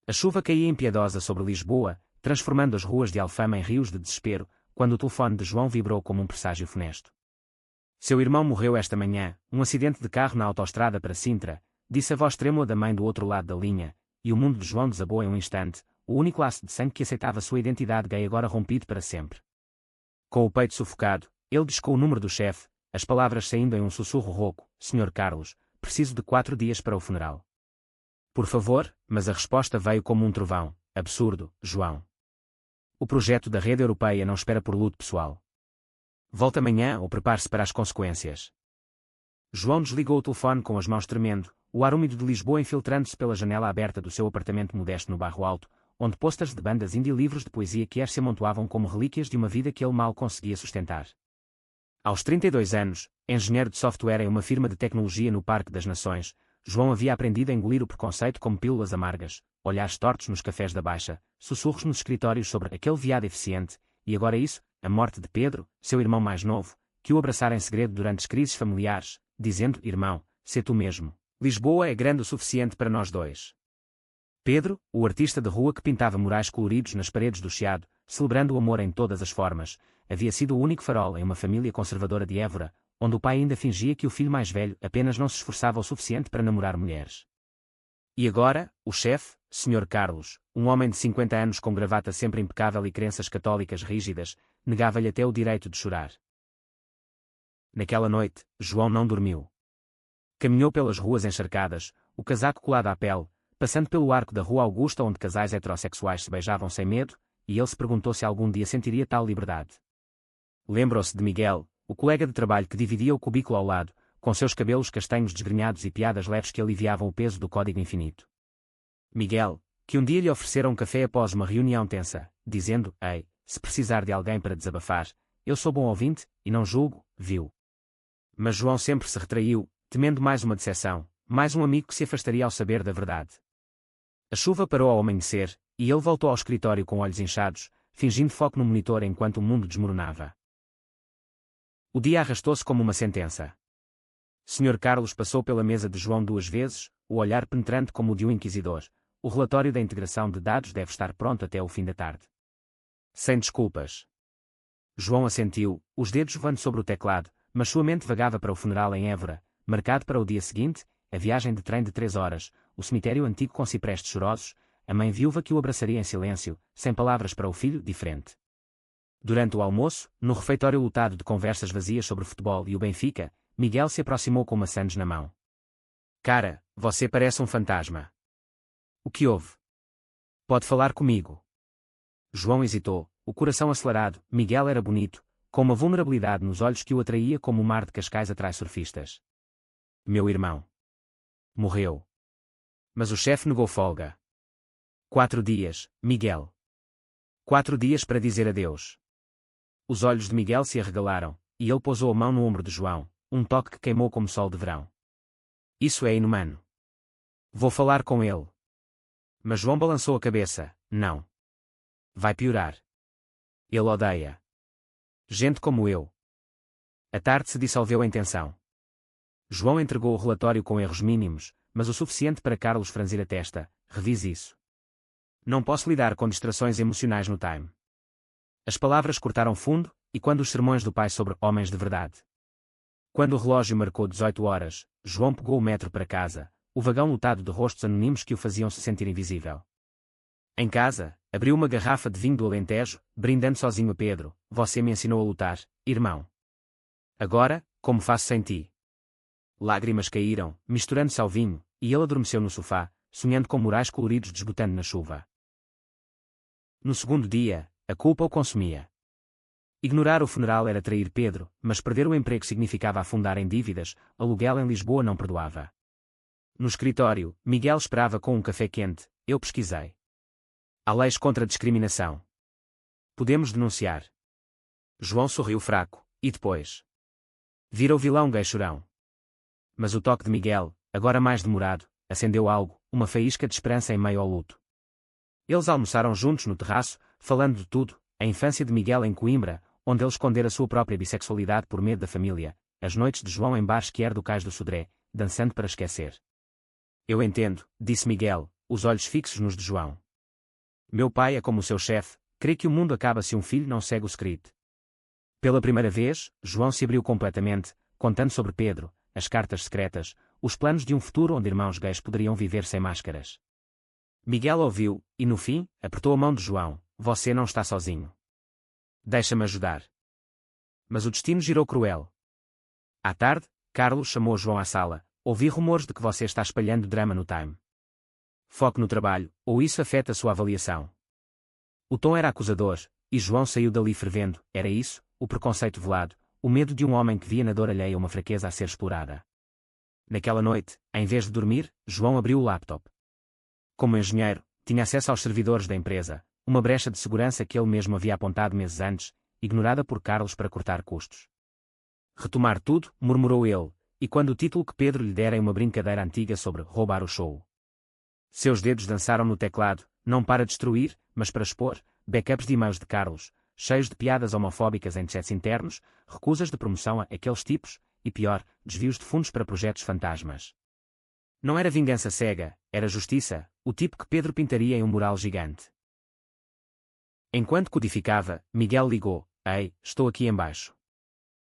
A chuva caía impiedosa sobre Lisboa, transformando as ruas de Alfama em rios de desespero, quando o telefone de João vibrou como um presságio funesto. Seu irmão morreu esta manhã, um acidente de carro na autoestrada para Sintra, disse a voz trêmula da mãe do outro lado da linha, e o mundo de João desabou em um instante, o único laço de sangue que aceitava sua identidade gay agora rompido para sempre. Com o peito sufocado, ele discou o número do chefe, as palavras saindo em um sussurro rouco: Sr. Carlos, preciso de 4 dias para o funeral. Por favor, mas a resposta veio como um trovão: absurdo, João. O projeto da rede europeia não espera por luto pessoal. Volte amanhã ou prepare-se para as consequências. João desligou o telefone com as mãos tremendo, o ar úmido de Lisboa infiltrando-se pela janela aberta do seu apartamento modesto no Bairro Alto, onde posters de bandas indie e livros de poesia quer se amontoavam como relíquias de uma vida que ele mal conseguia sustentar. Aos 32 anos, engenheiro de software em uma firma de tecnologia no Parque das Nações, João havia aprendido a engolir o preconceito como pílulas amargas, olhares tortos nos cafés da Baixa, sussurros nos escritórios sobre aquele viado eficiente, e agora isso, a morte de Pedro, seu irmão mais novo, que o abraçara em segredo durante as crises familiares, dizendo: irmão, sê tu mesmo. Lisboa é grande o suficiente para nós dois. Pedro, o artista de rua que pintava murais coloridos nas paredes do Chiado, celebrando o amor em todas as formas, havia sido o único farol em uma família conservadora de Évora, onde o pai ainda fingia que o filho mais velho apenas não se esforçava o suficiente para namorar mulheres. E agora, o chefe, Sr. Carlos, um homem de 50 anos com gravata sempre impecável e crenças católicas rígidas, negava-lhe até o direito de chorar. Naquela noite, João não dormiu. Caminhou pelas ruas encharcadas, o casaco colado à pele, passando pelo arco da Rua Augusta onde casais heterossexuais se beijavam sem medo, e ele se perguntou se algum dia sentiria tal liberdade. Lembrou-se de Miguel, o colega de trabalho que dividia o cubículo ao lado, com seus cabelos castanhos desgrenhados e piadas leves que aliviavam o peso do código infinito. Miguel, que um dia lhe oferecera um café após uma reunião tensa, dizendo: ei, se precisar de alguém para desabafar, eu sou bom ouvinte, e não julgo, viu. Mas João sempre se retraiu, temendo mais uma decepção, mais um amigo que se afastaria ao saber da verdade. A chuva parou ao amanhecer, e ele voltou ao escritório com olhos inchados, fingindo foco no monitor enquanto o mundo desmoronava. O dia arrastou-se como uma sentença. Sr. Carlos passou pela mesa de João 2 vezes, o olhar penetrante como o de um inquisidor. O relatório da integração de dados deve estar pronto até o fim da tarde. Sem desculpas. João assentiu, os dedos voando sobre o teclado, mas sua mente vagava para o funeral em Évora, marcado para o dia seguinte, a viagem de trem de 3 horas, o cemitério antigo com ciprestes chorosos, a mãe viúva que o abraçaria em silêncio, sem palavras para o filho, diferente. Durante o almoço, no refeitório lotado de conversas vazias sobre futebol e o Benfica, Miguel se aproximou com maçãs na mão. Cara, você parece um fantasma. O que houve? Pode falar comigo. João hesitou, o coração acelerado. Miguel era bonito, com uma vulnerabilidade nos olhos que o atraía como o mar de Cascais atrai surfistas. Meu irmão. Morreu. Mas o chefe negou folga. 4 dias, Miguel. 4 dias para dizer adeus. Os olhos de Miguel se arregalaram, e ele pousou a mão no ombro de João, um toque que queimou como sol de verão. Isso é inumano. Vou falar com ele. Mas João balançou a cabeça. Não. Vai piorar. Ele odeia gente como eu. A tarde se dissolveu em tensão. João entregou o relatório com erros mínimos, mas o suficiente para Carlos franzir a testa. Revise isso. Não posso lidar com distrações emocionais no time. As palavras cortaram fundo, e quando os sermões do pai sobre homens de verdade. Quando o relógio marcou 18 horas, João pegou o metro para casa, o vagão lotado de rostos anónimos que o faziam se sentir invisível. Em casa, abriu uma garrafa de vinho do Alentejo, brindando sozinho a Pedro. Você me ensinou a lutar, irmão. Agora, como faço sem ti? Lágrimas caíram, misturando-se ao vinho, e ele adormeceu no sofá, sonhando com murais coloridos desbotando na chuva. No segundo dia, a culpa o consumia. Ignorar o funeral era trair Pedro, mas perder o emprego significava afundar em dívidas, aluguel em Lisboa não perdoava. No escritório, Miguel esperava com um café quente. Eu pesquisei. Há leis contra a discriminação. Podemos denunciar. João sorriu fraco, e depois? Vira o vilão gay chorão. Mas o toque de Miguel, agora mais demorado, acendeu algo, uma faísca de esperança em meio ao luto. Eles almoçaram juntos no terraço, falando de tudo, a infância de Miguel em Coimbra, onde ele escondera sua própria bissexualidade por medo da família, as noites de João em bares que do Cais do Sodré, dançando para esquecer. Eu entendo, disse Miguel, os olhos fixos nos de João. Meu pai é como o seu chefe, crê que o mundo acaba se um filho não segue o script. Pela primeira vez, João se abriu completamente, contando sobre Pedro, as cartas secretas, os planos de um futuro onde irmãos gays poderiam viver sem máscaras. Miguel ouviu, e no fim, apertou a mão de João. Você não está sozinho. Deixa-me ajudar. Mas o destino girou cruel. À tarde, Carlos chamou João à sala. Ouvi rumores de que você está espalhando drama no Time. Foque no trabalho, ou isso afeta a sua avaliação. O tom era acusador, e João saiu dali fervendo. Era isso, o preconceito velado, o medo de um homem que via na dor alheia uma fraqueza a ser explorada. Naquela noite, em vez de dormir, João abriu o laptop. Como engenheiro, tinha acesso aos servidores da empresa, uma brecha de segurança que ele mesmo havia apontado meses antes, ignorada por Carlos para cortar custos. Retomar tudo, murmurou ele, e quando o título que Pedro lhe dera em uma brincadeira antiga sobre roubar o show. Seus dedos dançaram no teclado, não para destruir, mas para expor, backups de e-mails de Carlos, cheios de piadas homofóbicas em chats internos, recusas de promoção a aqueles tipos, e pior, desvios de fundos para projetos fantasmas. Não era vingança cega, era justiça, o tipo que Pedro pintaria em um mural gigante. Enquanto codificava, Miguel ligou. Ei, estou aqui embaixo.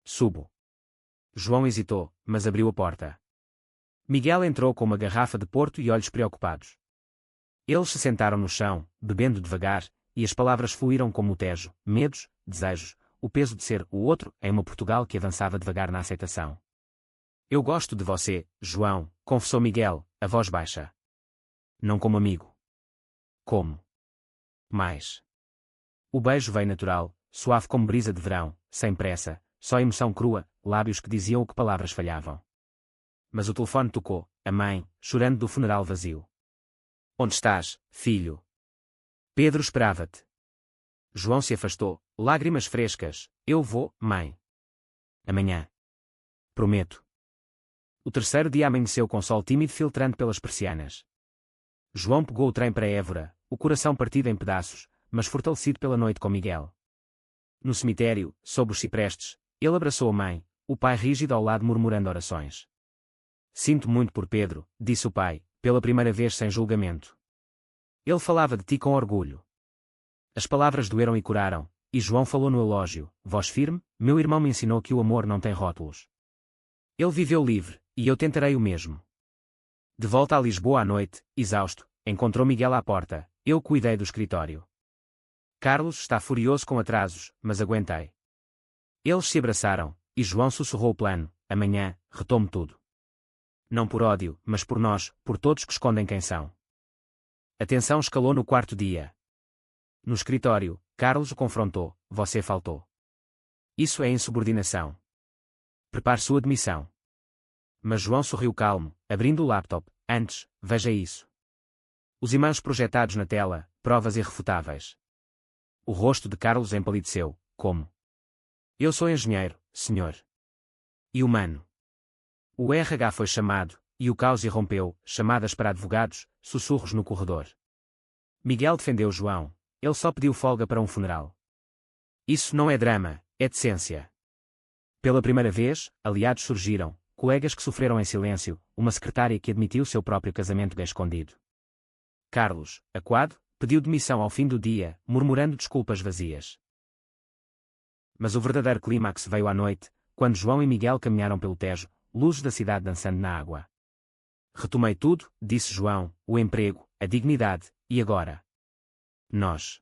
Subo. João hesitou, mas abriu a porta. Miguel entrou com uma garrafa de porto e olhos preocupados. Eles se sentaram no chão, bebendo devagar, e as palavras fluíram como o Tejo, medos, desejos, o peso de ser o outro em uma Portugal que avançava devagar na aceitação. Eu gosto de você, João, confessou Miguel, a voz baixa. Não como amigo. Como? Mais. O beijo veio natural, suave como brisa de verão, sem pressa, só emoção crua, lábios que diziam o que palavras falhavam. Mas o telefone tocou, a mãe, chorando do funeral vazio. Onde estás, filho? Pedro esperava-te. João se afastou, lágrimas frescas. Eu vou, mãe. Amanhã. Prometo. O terceiro dia amanheceu com sol tímido filtrando pelas persianas. João pegou o trem para Évora, o coração partido em pedaços, mas fortalecido pela noite com Miguel. No cemitério, sob os ciprestes, ele abraçou a mãe, o pai rígido ao lado murmurando orações. Sinto muito por Pedro, disse o pai, pela primeira vez sem julgamento. Ele falava de ti com orgulho. As palavras doeram e curaram, e João falou no elogio, voz firme, meu irmão me ensinou que o amor não tem rótulos. Ele viveu livre, e eu tentarei o mesmo. De volta a Lisboa à noite, exausto, encontrou Miguel à porta. Eu cuidei do escritório. Carlos está furioso com atrasos, mas aguentei. Eles se abraçaram, e João sussurrou o plano. Amanhã, retome tudo. Não por ódio, mas por nós, por todos que escondem quem são. A tensão escalou no quarto dia. No escritório, Carlos o confrontou. Você faltou. Isso é insubordinação. Prepare sua demissão. Mas João sorriu calmo, abrindo o laptop. Antes, veja isso. Os e-mails projetados na tela, provas irrefutáveis. O rosto de Carlos empalideceu. Como? Eu sou engenheiro, senhor. E humano. O RH foi chamado, e o caos irrompeu, chamadas para advogados, sussurros no corredor. Miguel defendeu João. Ele só pediu folga para um funeral. Isso não é drama, é decência. Pela primeira vez, aliados surgiram, colegas que sofreram em silêncio, uma secretária que admitiu seu próprio casamento gay escondido. Carlos, acuado, pediu demissão ao fim do dia, murmurando desculpas vazias. Mas o verdadeiro clímax veio à noite, quando João e Miguel caminharam pelo Tejo, luzes da cidade dançando na água. Retomei tudo, disse João, o emprego, a dignidade, e agora? Nós.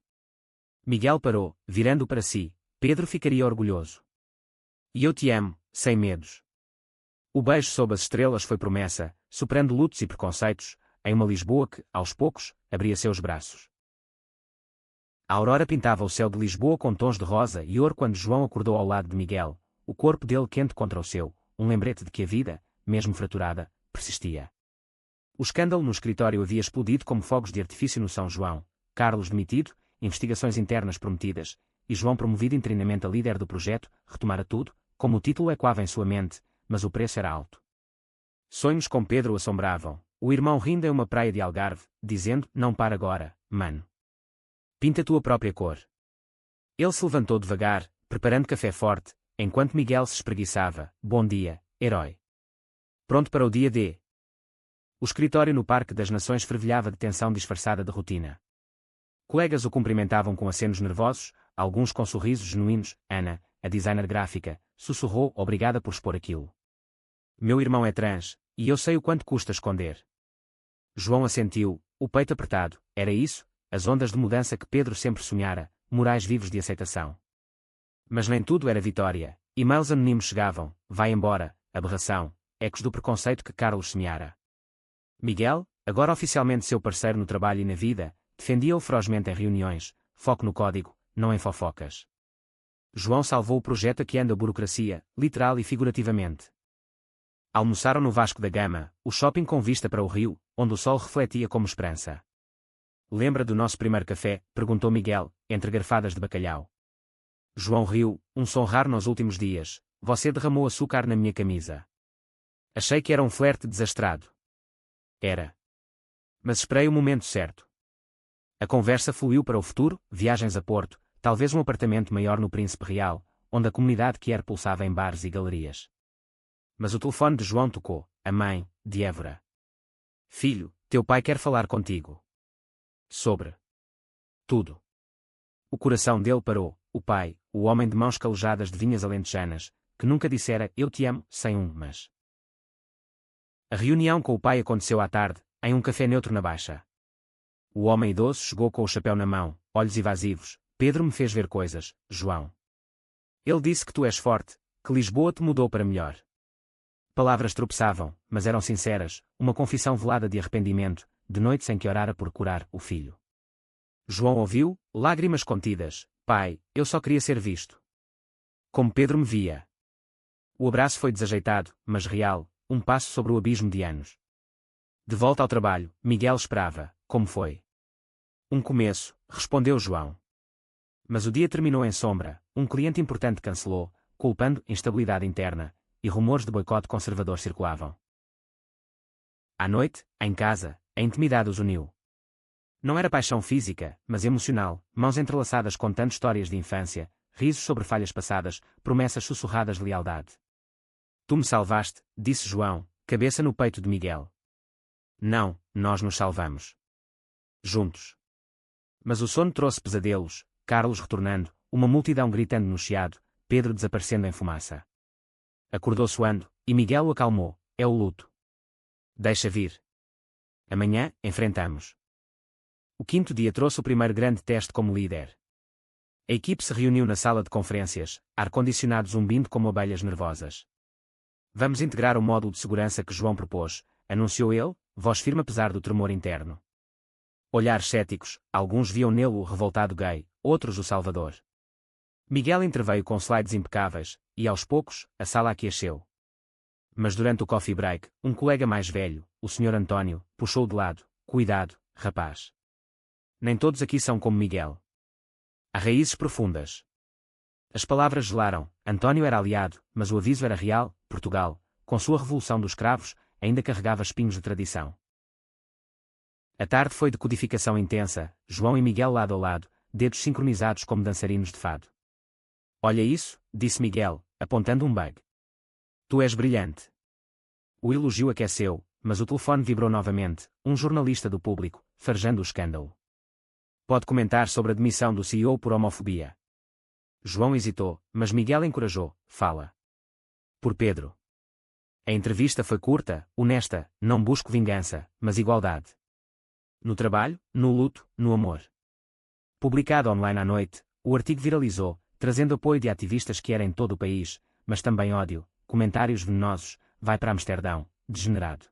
Miguel parou, virando para si. Pedro ficaria orgulhoso. E eu te amo, sem medos. O beijo sob as estrelas foi promessa, superando lutos e preconceitos, em uma Lisboa que, aos poucos, abria seus braços. A aurora pintava o céu de Lisboa com tons de rosa e ouro quando João acordou ao lado de Miguel, o corpo dele quente contra o seu, um lembrete de que a vida, mesmo fraturada, persistia. O escândalo no escritório havia explodido como fogos de artifício no São João, Carlos demitido, investigações internas prometidas, e João promovido interinamente a líder do projeto, retomara tudo, como o título ecoava em sua mente, mas o preço era alto. Sonhos com Pedro o assombravam, o irmão rindo em uma praia de Algarve, dizendo, não para agora, mano. Pinta a tua própria cor. Ele se levantou devagar, preparando café forte, enquanto Miguel se espreguiçava. Bom dia, herói. Pronto para o dia D. O escritório no Parque das Nações fervilhava de tensão disfarçada de rotina. Colegas o cumprimentavam com acenos nervosos, alguns com sorrisos genuínos. Ana, a designer gráfica, sussurrou, obrigada por expor aquilo. Meu irmão é trans, e eu sei o quanto custa esconder. João assentiu, o peito apertado. Era isso, as ondas de mudança que Pedro sempre sonhara, murais vivos de aceitação. Mas nem tudo era vitória. E-mails anónimos chegavam, vai embora, aberração, ecos do preconceito que Carlos semeara. Miguel, agora oficialmente seu parceiro no trabalho e na vida, defendia-o ferozmente em reuniões, foco no código, não em fofocas. João salvou o projeto a que anda a burocracia, literal e figurativamente. Almoçaram no Vasco da Gama, o shopping com vista para o rio, onde o sol refletia como esperança. Lembra do nosso primeiro café? Perguntou Miguel, entre garfadas de bacalhau. João riu, um som raro nos últimos dias. Você derramou açúcar na minha camisa. Achei que era um flerte desastrado. Era. Mas esperei o momento certo. A conversa fluiu para o futuro, viagens a Porto, talvez um apartamento maior no Príncipe Real, onde a comunidade quer pulsava em bares e galerias. Mas o telefone de João tocou, a mãe, de Évora. Filho, teu pai quer falar contigo. Sobre tudo. O coração dele parou, o pai, o homem de mãos calejadas de vinhas alentejanas, que nunca dissera eu te amo, sem um mas. A reunião com o pai aconteceu à tarde, em um café neutro na Baixa. O homem idoso chegou com o chapéu na mão, olhos evasivos. Pedro me fez ver coisas, João. Ele disse que tu és forte, que Lisboa te mudou para melhor. Palavras tropeçavam, mas eram sinceras, uma confissão velada de arrependimento, de noites em que orara por curar o filho. João ouviu, lágrimas contidas. Pai, eu só queria ser visto. Como Pedro me via. O abraço foi desajeitado, mas real, um passo sobre o abismo de anos. De volta ao trabalho, Miguel esperava. Como foi? Um começo, respondeu João. Mas o dia terminou em sombra, um cliente importante cancelou, culpando instabilidade interna, e rumores de boicote conservador circulavam. À noite, em casa, a intimidade os uniu. Não era paixão física, mas emocional, mãos entrelaçadas contando histórias de infância, risos sobre falhas passadas, promessas sussurradas de lealdade. Tu me salvaste, disse João, cabeça no peito de Miguel. Não, nós nos salvamos. Juntos. Mas o sono trouxe pesadelos, Carlos retornando, uma multidão gritando no chiado, Pedro desaparecendo em fumaça. Acordou suando, e Miguel o acalmou, é o luto. Deixa vir. Amanhã, enfrentamos. O quinto dia trouxe o primeiro grande teste como líder. A equipe se reuniu na sala de conferências, ar-condicionado zumbindo como abelhas nervosas. Vamos integrar o módulo de segurança que João propôs, anunciou ele, voz firme apesar do tremor interno. Olhares céticos, alguns viam nele o revoltado gay, outros o salvador. Miguel interveio com slides impecáveis, e aos poucos, a sala aqueceu. Mas durante o coffee break, um colega mais velho, o Sr. António, puxou de lado. Cuidado, rapaz. Nem todos aqui são como Miguel. Há raízes profundas. As palavras gelaram. António era aliado, mas o aviso era real. Portugal, com sua revolução dos cravos, ainda carregava espinhos de tradição. A tarde foi de codificação intensa, João e Miguel lado a lado, dedos sincronizados como dançarinos de fado. Olha isso, disse Miguel, apontando um bug. Tu és brilhante. O elogio aqueceu, mas o telefone vibrou novamente, um jornalista do Público, farejando o escândalo. Pode comentar sobre a demissão do CEO por homofobia. João hesitou, mas Miguel encorajou, fala. Por Pedro. A entrevista foi curta, honesta, não busco vingança, mas igualdade. No trabalho, no luto, no amor. Publicado online à noite, o artigo viralizou, trazendo apoio de ativistas que eram em todo o país, mas também ódio, comentários venenosos, vai para Amsterdão, degenerado.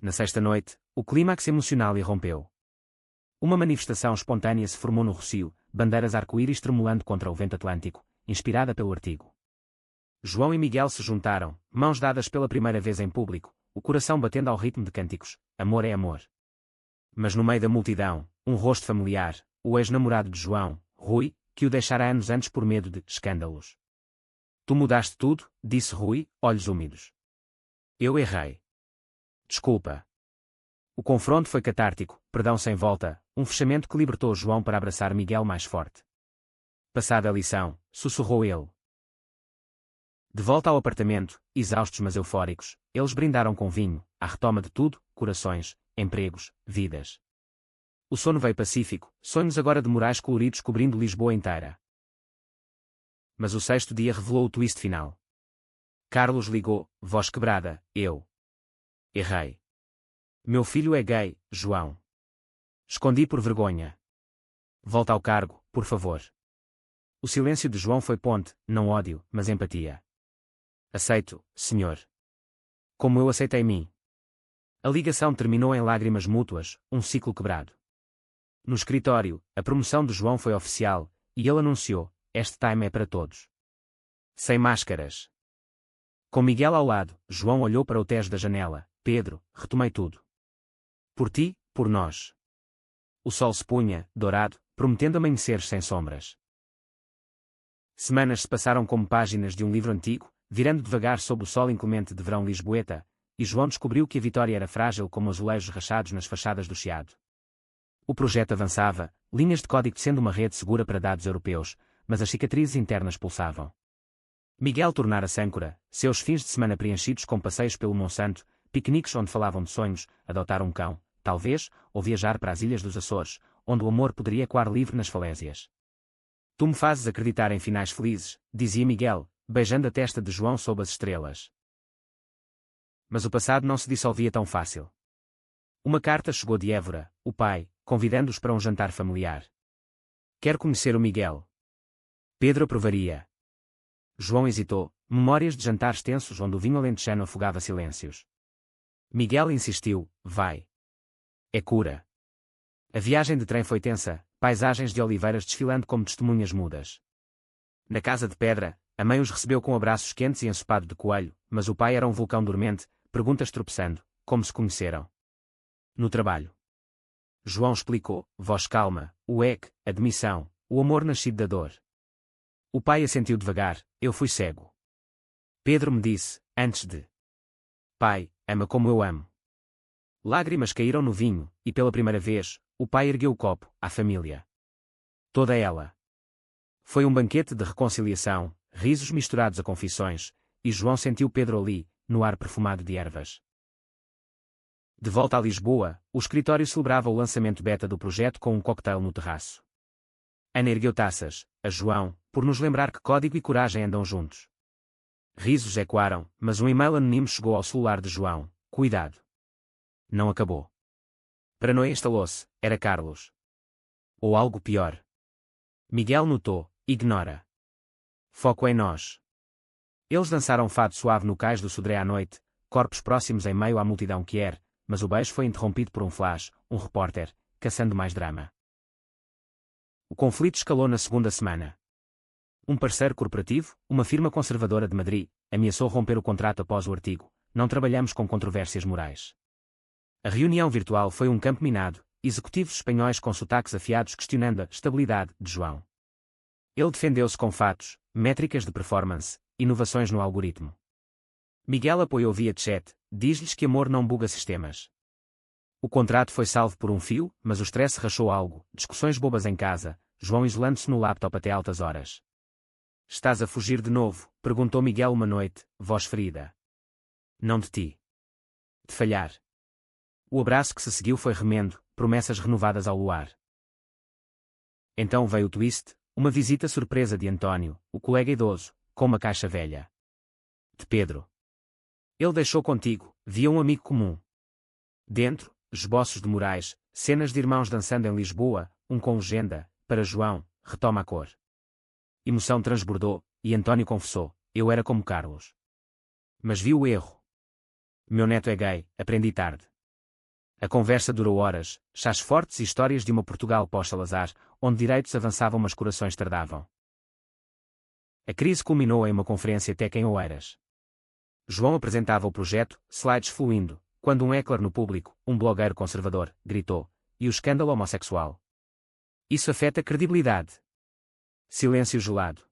Na sexta noite, o clímax emocional irrompeu. Uma manifestação espontânea se formou no Rossio, bandeiras arco-íris tremulando contra o vento atlântico, inspirada pelo artigo. João e Miguel se juntaram, mãos dadas pela primeira vez em público, o coração batendo ao ritmo de cânticos, amor é amor. Mas no meio da multidão, um rosto familiar, o ex-namorado de João, Rui, que o deixara anos antes por medo de escândalos. Tu mudaste tudo, disse Rui, olhos úmidos. Eu errei. Desculpa. O confronto foi catártico, perdão sem volta, um fechamento que libertou João para abraçar Miguel mais forte. Passada a lição, sussurrou ele. De volta ao apartamento, exaustos mas eufóricos, eles brindaram com vinho, à retoma de tudo, corações, empregos, vidas. O sono veio pacífico, sonhos agora de morais coloridos cobrindo Lisboa inteira. Mas o sexto dia revelou o twist final. Carlos ligou, voz quebrada, eu. Errei. Meu filho é gay, João. Escondi por vergonha. Volta ao cargo, por favor. O silêncio de João foi ponte, não ódio, mas empatia. Aceito, senhor. Como eu aceitei mim. A ligação terminou em lágrimas mútuas, um ciclo quebrado. No escritório, a promoção de João foi oficial, e ele anunciou, este time é para todos. Sem máscaras. Com Miguel ao lado, João olhou para o tejo da janela. Pedro, retomei tudo. Por ti, por nós. O sol se punha, dourado, prometendo amanheceres sem sombras. Semanas se passaram como páginas de um livro antigo, virando devagar sob o sol inclemente de verão lisboeta, e João descobriu que a vitória era frágil como azulejos rachados nas fachadas do Chiado. O projeto avançava, linhas de código sendo uma rede segura para dados europeus, mas as cicatrizes internas pulsavam. Miguel tornara-se âncora, seus fins de semana preenchidos com passeios pelo Monsanto, piqueniques onde falavam de sonhos, adotar um cão, talvez, ou viajar para as Ilhas dos Açores, onde o amor poderia ecoar livre nas falésias. Tu me fazes acreditar em finais felizes, dizia Miguel, beijando a testa de João sob as estrelas. Mas o passado não se dissolvia tão fácil. Uma carta chegou de Évora, o pai, convidando-os para um jantar familiar. Quero conhecer o Miguel. Pedro aprovaria. João hesitou, memórias de jantares tensos onde o vinho alentejano afogava silêncios. Miguel insistiu, vai. É cura. A viagem de trem foi tensa, paisagens de oliveiras desfilando como testemunhas mudas. Na casa de pedra, a mãe os recebeu com abraços quentes e ensopado de coelho, mas o pai era um vulcão dormente, perguntas tropeçando, como se conheceram. No trabalho. João explicou, voz calma, o EC, a demissão, o amor nascido da dor. O pai assentiu devagar, eu fui cego. Pedro me disse, antes de. Pai, ama como eu amo. Lágrimas caíram no vinho, e pela primeira vez, o pai ergueu o copo, à família. Toda ela. Foi um banquete de reconciliação, risos misturados a confissões, e João sentiu Pedro ali, no ar perfumado de ervas. De volta a Lisboa, o escritório celebrava o lançamento beta do projeto com um cocktail no terraço. Ana ergueu taças, a João, por nos lembrar que código e coragem andam juntos. Risos ecoaram, mas um e-mail anónimo chegou ao celular de João, cuidado. Não acabou. Paranoia instalou-se, era Carlos. Ou algo pior. Miguel notou, ignora. Foco em nós. Eles dançaram fado suave no cais do Sodré à noite, corpos próximos em meio à multidão que era, mas o beijo foi interrompido por um flash, um repórter, caçando mais drama. O conflito escalou na segunda semana. Um parceiro corporativo, uma firma conservadora de Madrid, ameaçou romper o contrato após o artigo, não trabalhamos com controvérsias morais. A reunião virtual foi um campo minado, executivos espanhóis com sotaques afiados questionando a estabilidade de João. Ele defendeu-se com fatos, métricas de performance, inovações no algoritmo. Miguel apoiou via chat, diz-lhes que amor não buga sistemas. O contrato foi salvo por um fio, mas o stress rachou algo, discussões bobas em casa, João isolando-se no laptop até altas horas. Estás a fugir de novo? Perguntou Miguel uma noite, voz ferida. Não de ti. De falhar. O abraço que se seguiu foi remendo, promessas renovadas ao luar. Então veio o twist, uma visita surpresa de António, o colega idoso, com uma caixa velha. De Pedro. Ele deixou contigo, via um amigo comum. Dentro, esboços de murais, cenas de irmãos dançando em Lisboa, um com legenda, para João, retoma a cor. Emoção transbordou, e António confessou, eu era como Carlos. Mas vi o erro. Meu neto é gay, aprendi tarde. A conversa durou horas, chás fortes e histórias de uma Portugal pós-Salazar, onde direitos avançavam mas corações tardavam. A crise culminou em uma conferência Tech em Oeiras. João apresentava o projeto, slides fluindo, quando um heckler no público, um blogueiro conservador, gritou, e o escândalo homossexual. Isso afeta a credibilidade. Silêncio gelado.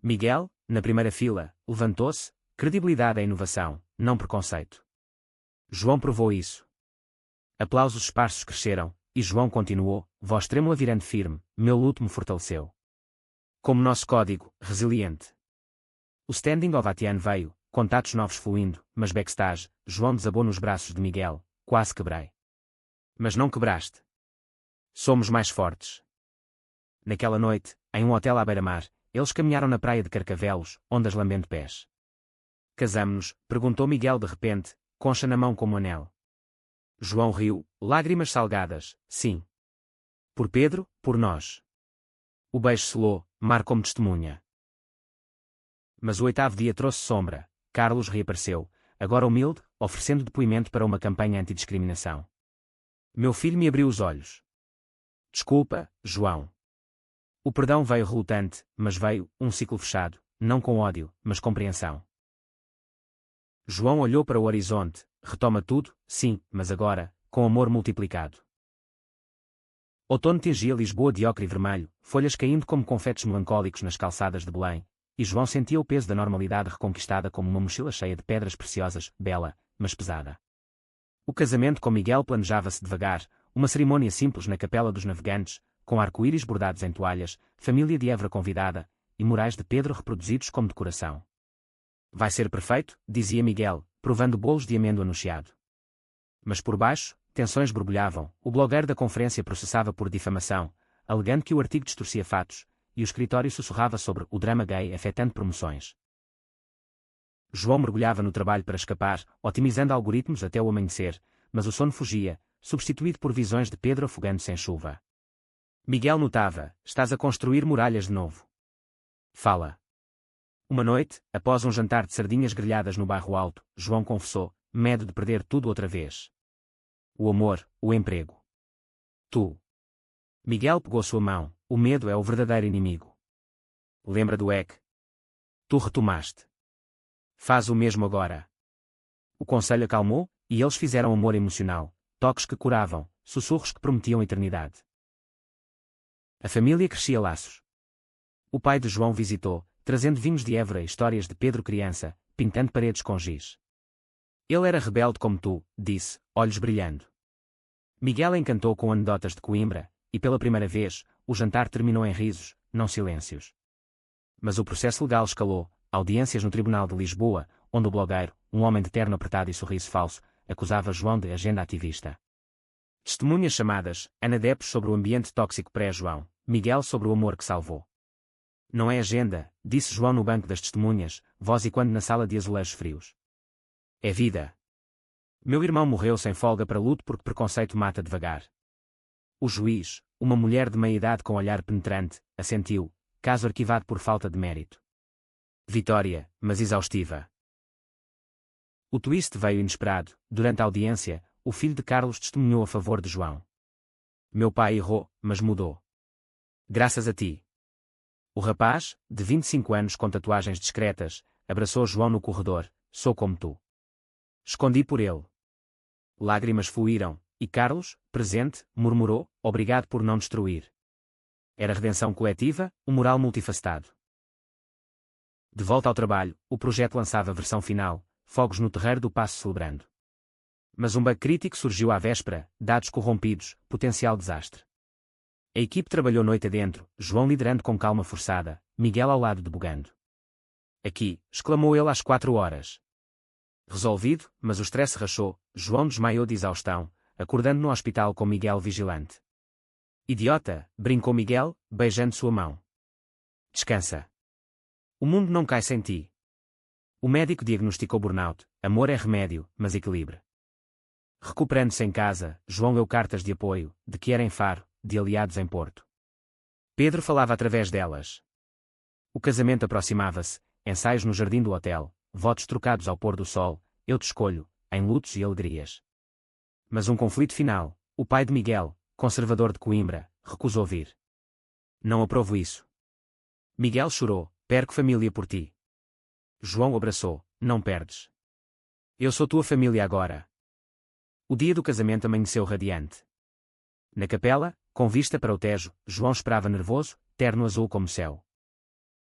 Miguel, na primeira fila, levantou-se, credibilidade é inovação, não preconceito. João provou isso. Aplausos esparsos cresceram, e João continuou, voz trêmula virando firme, meu luto me fortaleceu. Como nosso código, resiliente. O standing ovation veio, contatos novos fluindo, mas backstage, João desabou nos braços de Miguel, quase quebrei. Mas não quebraste. Somos mais fortes. Naquela noite, em um hotel à beira-mar, eles caminharam na praia de Carcavelos, ondas lambendo pés. Casamo-nos? Perguntou Miguel de repente, concha na mão como anel. João riu, lágrimas salgadas, sim. Por Pedro, por nós. O beijo selou, mar como testemunha. Mas o 8º dia trouxe sombra. Carlos reapareceu, agora humilde, oferecendo depoimento para uma campanha antidiscriminação. Meu filho me abriu os olhos. Desculpa, João. O perdão veio relutante, mas veio, um ciclo fechado, não com ódio, mas compreensão. João olhou para o horizonte, retoma tudo, sim, mas agora, com amor multiplicado. Outono tingia Lisboa de ocre e vermelho, folhas caindo como confetes melancólicos nas calçadas de Belém, e João sentia o peso da normalidade reconquistada como uma mochila cheia de pedras preciosas, bela, mas pesada. O casamento com Miguel planejava-se devagar, uma cerimônia simples na Capela dos Navegantes, com arco-íris bordados em toalhas, família de Évora convidada, e murais de Pedro reproduzidos como decoração. Vai ser perfeito, dizia Miguel, provando bolos de amêndoa no chiado. Mas por baixo, tensões borbulhavam, o blogueiro da conferência processava por difamação, alegando que o artigo distorcia fatos, e o escritório sussurrava sobre o drama gay afetando promoções. João mergulhava no trabalho para escapar, otimizando algoritmos até o amanhecer, mas o sono fugia, substituído por visões de Pedro afogando-se em chuva. Miguel notava, estás a construir muralhas de novo. Fala. Uma noite, após um jantar de sardinhas grelhadas no bairro Alto, João confessou, medo de perder tudo outra vez. O amor, o emprego. Tu. Miguel pegou sua mão, o medo é o verdadeiro inimigo. Lembra do EC? Tu retomaste. Faz o mesmo agora. O conselho acalmou, e eles fizeram amor emocional, toques que curavam, sussurros que prometiam eternidade. A família crescia laços. O pai de João visitou, trazendo vinhos de Évora e histórias de Pedro criança, pintando paredes com giz. Ele era rebelde como tu, disse, olhos brilhando. Miguel encantou com anedotas de Coimbra, e pela primeira vez, o jantar terminou em risos, não silêncios. Mas o processo legal escalou, audiências no Tribunal de Lisboa, onde o blogueiro, um homem de terno apertado e sorriso falso, acusava João de agenda ativista. Testemunhas chamadas, Ana Depes sobre o ambiente tóxico pré-João, Miguel sobre o amor que salvou. Não é agenda, disse João no banco das testemunhas, voz e quando na sala de azulejos frios. É vida. Meu irmão morreu sem folga para luto porque preconceito mata devagar. O juiz, uma mulher de meia-idade com olhar penetrante, assentiu, caso arquivado por falta de mérito. Vitória, mas exaustiva. O twist veio inesperado, durante a audiência, o filho de Carlos testemunhou a favor de João. Meu pai errou, mas mudou. Graças a ti. O rapaz, de 25 anos com tatuagens discretas, abraçou João no corredor, sou como tu. Escondi por ele. Lágrimas fluíram, e Carlos, presente, murmurou, obrigado por não destruir. Era redenção coletiva, um moral multifacetado. De volta ao trabalho, o projeto lançava a versão final, fogos no terreiro do Paço celebrando. Mas um bug crítico surgiu à véspera, dados corrompidos, potencial desastre. A equipe trabalhou noite adentro, João liderando com calma forçada, Miguel ao lado debugando. Aqui, exclamou ele às 4 horas. Resolvido, mas o stress rachou, João desmaiou de exaustão, acordando no hospital com Miguel vigilante. Idiota, brincou Miguel, beijando sua mão. Descansa. O mundo não cai sem ti. O médico diagnosticou burnout, amor é remédio, mas equilíbrio. Recuperando-se em casa, João leu cartas de apoio, de que era em Faro, de aliados em Porto. Pedro falava através delas. O casamento aproximava-se, ensaios no jardim do hotel, votos trocados ao pôr do sol, eu te escolho, em lutos e alegrias. Mas um conflito final, o pai de Miguel, conservador de Coimbra, recusou vir. Não aprovo isso. Miguel chorou, perco família por ti. João abraçou, não perdes. Eu sou tua família agora. O dia do casamento amanheceu radiante. Na capela, com vista para o Tejo, João esperava nervoso, terno azul como céu.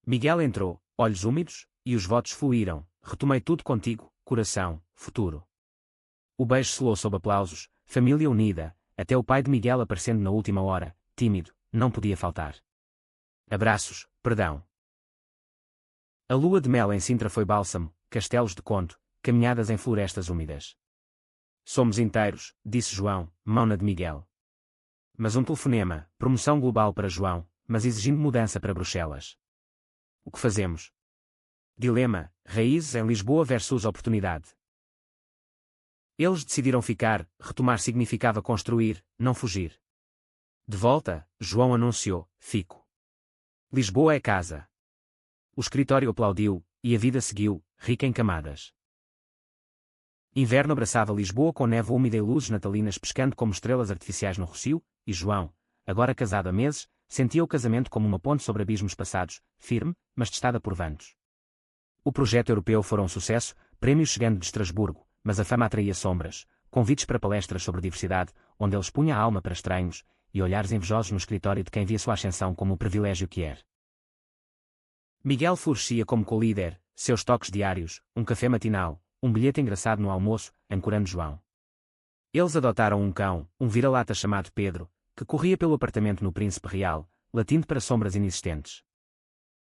Miguel entrou, olhos úmidos, e os votos fluíram, retomei tudo contigo, coração, futuro. O beijo selou sob aplausos, família unida, até o pai de Miguel aparecendo na última hora, tímido, não podia faltar. Abraços, perdão. A lua de mel em Sintra foi bálsamo, castelos de conto, caminhadas em florestas úmidas. Somos inteiros, disse João, mão na de Miguel. Mas um telefonema, promoção global para João, mas exigindo mudança para Bruxelas. O que fazemos? Dilema, raízes em Lisboa versus oportunidade. Eles decidiram ficar, retomar significava construir, não fugir. De volta, João anunciou, fico. Lisboa é casa. O escritório aplaudiu, e a vida seguiu, rica em camadas. Inverno abraçava Lisboa com névoa úmida e luzes natalinas pescando como estrelas artificiais no Rossio, e João, agora casado há meses, sentia o casamento como uma ponte sobre abismos passados, firme, mas testada por ventos. O projeto europeu fora um sucesso, prémios chegando de Estrasburgo, mas a fama atraía sombras, convites para palestras sobre diversidade, onde ele expunha a alma para estranhos, e olhares invejosos no escritório de quem via sua ascensão como o privilégio que era. Miguel florescia como co-líder, seus toques diários, um café matinal, um bilhete engraçado no almoço, ancorando João. Eles adotaram um cão, um vira-lata chamado Pedro, que corria pelo apartamento no Príncipe Real, latindo para sombras inexistentes.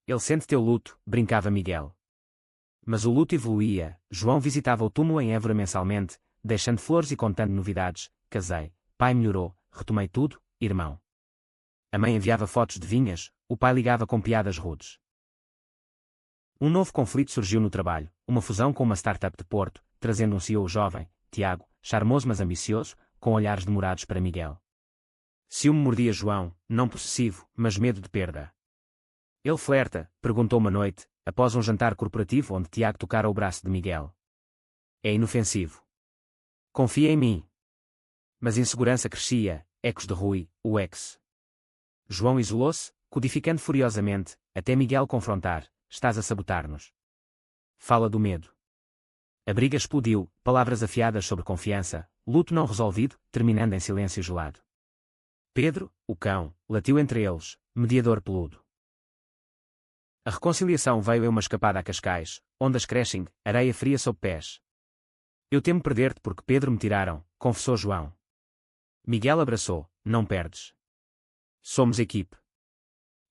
Ele sente teu luto, brincava Miguel. Mas o luto evoluía, João visitava o túmulo em Évora mensalmente, deixando flores e contando novidades, casei, pai melhorou, retomei tudo, irmão. A mãe enviava fotos de vinhas, o pai ligava com piadas rudes. Um novo conflito surgiu no trabalho, uma fusão com uma startup de Porto, trazendo um CEO jovem, Tiago, charmoso mas ambicioso, com olhares demorados para Miguel. Ciúme mordia João, não possessivo, mas medo de perda. Ele flerta, perguntou uma noite, após um jantar corporativo onde Tiago tocara o braço de Miguel. É inofensivo. Confia em mim. Mas insegurança crescia, ecos de Rui, o ex. João isolou-se, codificando furiosamente, até Miguel confrontar, estás a sabotar-nos. Fala do medo. A briga explodiu, palavras afiadas sobre confiança, luto não resolvido, terminando em silêncio gelado. Pedro, o cão, latiu entre eles, mediador peludo. A reconciliação veio em uma escapada a Cascais, ondas crescem, areia fria sob pés. Eu temo perder-te porque Pedro me tiraram, confessou João. Miguel abraçou, não perdes. Somos equipe.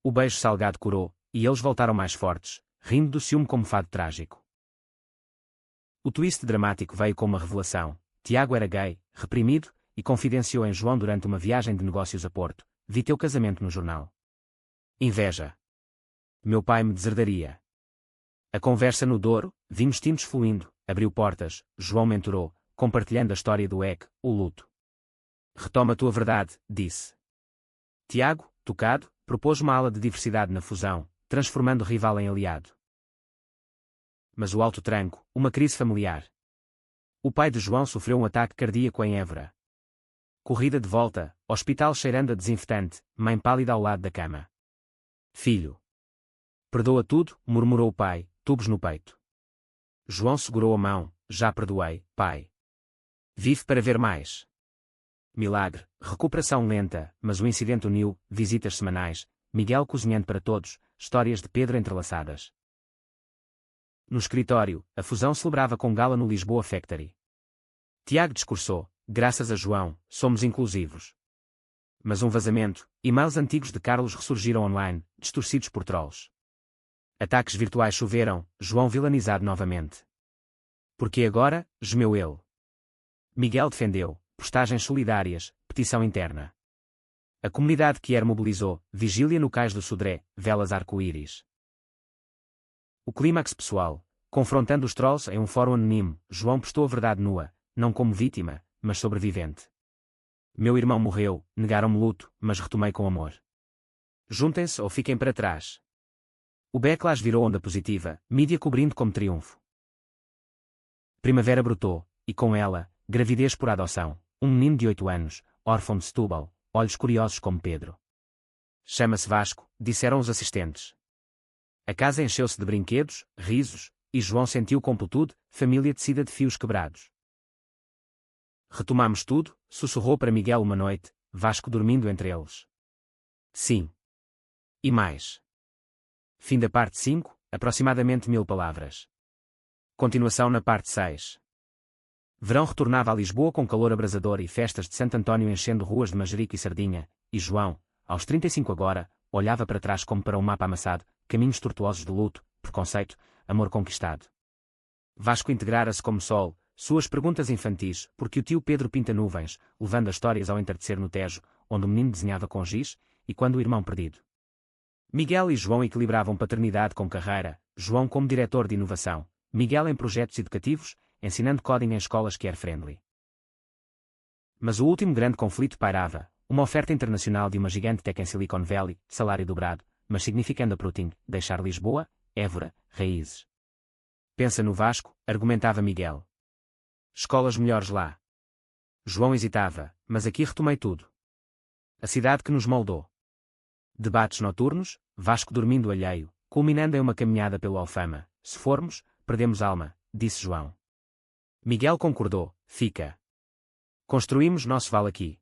O beijo salgado curou, e eles voltaram mais fortes, rindo do ciúme como fado trágico. O twist dramático veio com uma revelação. Tiago era gay, reprimido, e confidenciou em João durante uma viagem de negócios a Porto. Vi teu casamento no jornal. Inveja. Meu pai me deserdaria. A conversa no Douro, vinhos tintos fluindo, abriu portas, João mentorou, compartilhando a história do EC, o luto. Retoma a tua verdade, disse. Tiago, tocado, propôs uma ala de diversidade na fusão, transformando o rival em aliado. Mas o alto tranco, uma crise familiar. O pai de João sofreu um ataque cardíaco em Évora. Corrida de volta, hospital cheirando a desinfetante, mãe pálida ao lado da cama. Filho. Perdoa tudo, murmurou o pai, tubos no peito. João segurou a mão, já perdoei, pai. Vive para ver mais. Milagre, recuperação lenta, mas o incidente uniu, visitas semanais, Miguel cozinhando para todos, histórias de Pedro entrelaçadas. No escritório, a fusão celebrava com gala no Lisboa Factory. Tiago discursou, graças a João, somos inclusivos. Mas um vazamento, e-mails antigos de Carlos ressurgiram online, distorcidos por trolls. Ataques virtuais choveram, João vilanizado novamente. Porque agora, gemeu ele. Miguel defendeu, postagens solidárias, petição interna. A comunidade que era mobilizou, vigília no cais do Sodré, velas arco-íris. O clímax pessoal, confrontando os trolls em um fórum anónimo, João postou a verdade nua, não como vítima, mas sobrevivente. Meu irmão morreu, negaram-me luto, mas retomei com amor. Juntem-se ou fiquem para trás. O backlash virou onda positiva, mídia cobrindo como triunfo. Primavera brotou, e com ela, gravidez por adoção, um menino de 8 anos, órfão de Setúbal, olhos curiosos como Pedro. Chama-se Vasco, disseram os assistentes. A casa encheu-se de brinquedos, risos, e João sentiu completude, família tecida de fios quebrados. Retomamos tudo, sussurrou para Miguel uma noite, Vasco dormindo entre eles. Sim. E mais. Fim da parte 5, aproximadamente 1000 palavras. Continuação na parte 6. Verão retornava a Lisboa com calor abrasador e festas de Santo António enchendo ruas de Manjerico e Sardinha, e João, aos 35 agora, olhava para trás como para um mapa amassado, caminhos tortuosos de luto, preconceito, amor conquistado. Vasco integrara-se como sol, suas perguntas infantis, porque o tio Pedro pinta nuvens, levando as histórias ao entardecer no Tejo, onde o menino desenhava com giz, e quando o irmão perdido. Miguel e João equilibravam paternidade com carreira, João como diretor de inovação, Miguel em projetos educativos, ensinando coding em escolas care-friendly. Mas o último grande conflito pairava, uma oferta internacional de uma gigante tech em Silicon Valley, salário dobrado, mas significando uprooting, deixar Lisboa, Évora, raízes. Pensa no Vasco, argumentava Miguel. Escolas melhores lá. João hesitava, mas aqui retomei tudo. A cidade que nos moldou. Debates noturnos, Vasco dormindo alheio, culminando em uma caminhada pelo Alfama. Se formos, perdemos alma, disse João. Miguel concordou, fica. Construímos nosso vale aqui.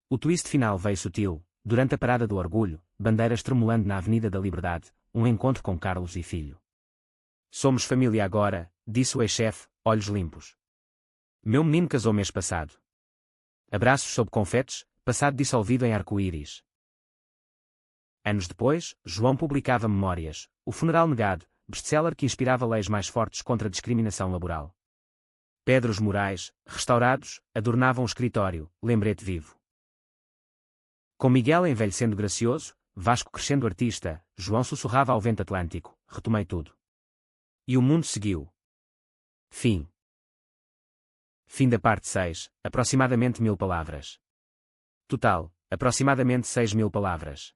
O twist final veio sutil, durante a parada do orgulho, bandeiras tremulando na Avenida da Liberdade, um encontro com Carlos e filho. Somos família agora, disse o ex-chefe, olhos limpos. Meu menino casou mês passado. Abraços sob confetes, passado dissolvido em arco-íris. Anos depois, João publicava Memórias, o funeral negado, best-seller que inspirava leis mais fortes contra a discriminação laboral. Pedros Morais, restaurados, adornavam o escritório, lembrete vivo. Com Miguel envelhecendo gracioso, Vasco crescendo artista, João sussurrava ao vento atlântico, retomei tudo. E o mundo seguiu. Fim. Fim da parte 6, aproximadamente 1000 palavras. Total, aproximadamente 6000 palavras.